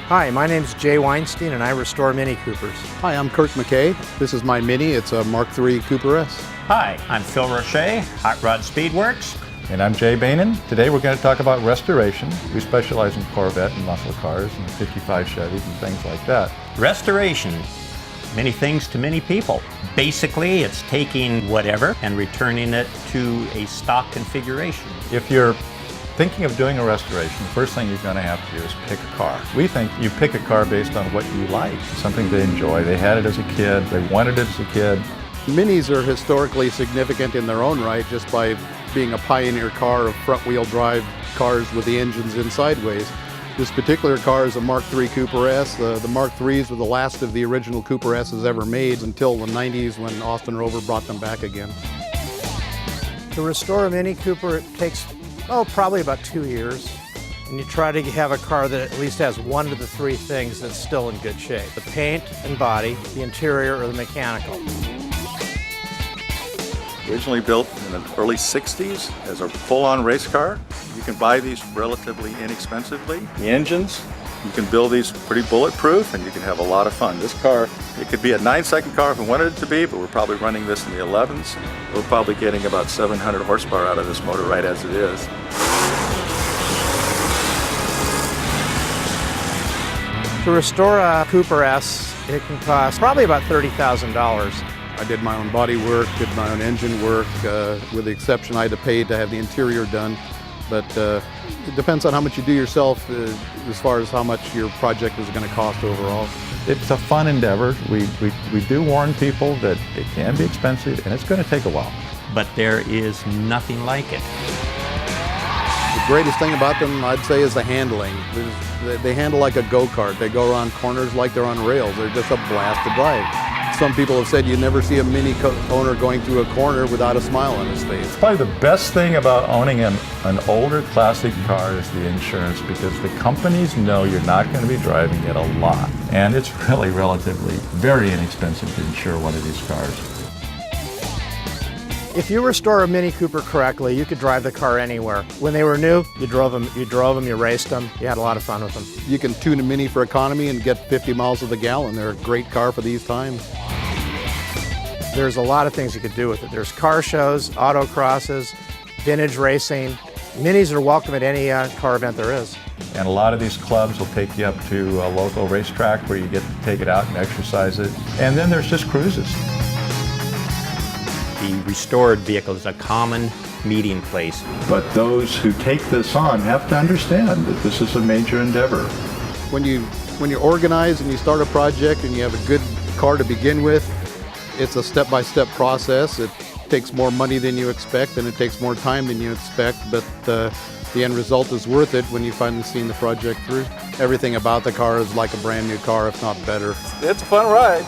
Hi, my name's Jay Weinstein and I restore Mini Coopers. Hi, I'm Kirk McKay. This is my Mini. It's a Mark III Cooper S. Hi, I'm Phil Roche, Hot Rod Speedworks. And I'm Jay Bainan. Today we're going to talk about restoration. We specialize in Corvette and muscle cars and 55 Chevys and things like that. Restoration, many things to many people. Basically, it's taking whatever and returning it to a stock configuration. If you're thinking of doing a restoration, the first thing you're going to have to do is pick a car. We think you pick a car based on what you like, something they enjoy. They had it as a kid, they wanted it as a kid. Minis are historically significant in their own right just by being a pioneer car of front-wheel drive cars with the engines in sideways. This particular car is a Mark III Cooper S. The Mark IIIs were the last of the original Cooper S's ever made until the 90s when Austin Rover brought them back again. To restore a Mini Cooper, it takes probably about 2 years. And you try to have a car that at least has one of the three things that's still in good shape. The paint and body, the interior, or the mechanical. Originally built in the early 60s as a full-on race car. You can buy these relatively inexpensively. The engines, you can build these pretty bulletproof and you can have a lot of fun. This car, it could be a 9-second car if we wanted it to be, but we're probably running this in the 11s. We're probably getting about 700 horsepower out of this motor right as it is. To restore a Cooper S, it can cost probably about $30,000. I did my own body work, did my own engine work, with the exception I had to pay to have the interior done. But it depends on how much you do yourself as far as how much your project is going to cost overall. It's a fun endeavor. We do warn people that it can be expensive and it's going to take a while. But there is nothing like it. The greatest thing about them, I'd say, is the handling. They handle like a go-kart. They go around corners like they're on rails. They're just a blast to drive. Some people have said you never see a Mini owner going through a corner without a smile on his face. Probably the best thing about owning an older classic car is the insurance, because the companies know you're not going to be driving it a lot. And it's really relatively very inexpensive to insure one of these cars. If you restore a Mini Cooper correctly, you could drive the car anywhere. When they were new, you drove them, you raced them, you had a lot of fun with them. You can tune a Mini for economy and get 50 miles to the gallon. They're a great car for these times. There's a lot of things you could do with it. There's car shows, autocrosses, vintage racing. Minis are welcome at any car event there is. And a lot of these clubs will take you up to a local racetrack where you get to take it out and exercise it. And then there's just cruises. The restored vehicle is a common meeting place. But those who take this on have to understand that this is a major endeavor. When you organize and you start a project and you have a good car to begin with, it's a step-by-step process. It takes more money than you expect and it takes more time than you expect, but the end result is worth it when you finally see the project through. Everything about the car is like a brand new car, if not better. It's a fun ride.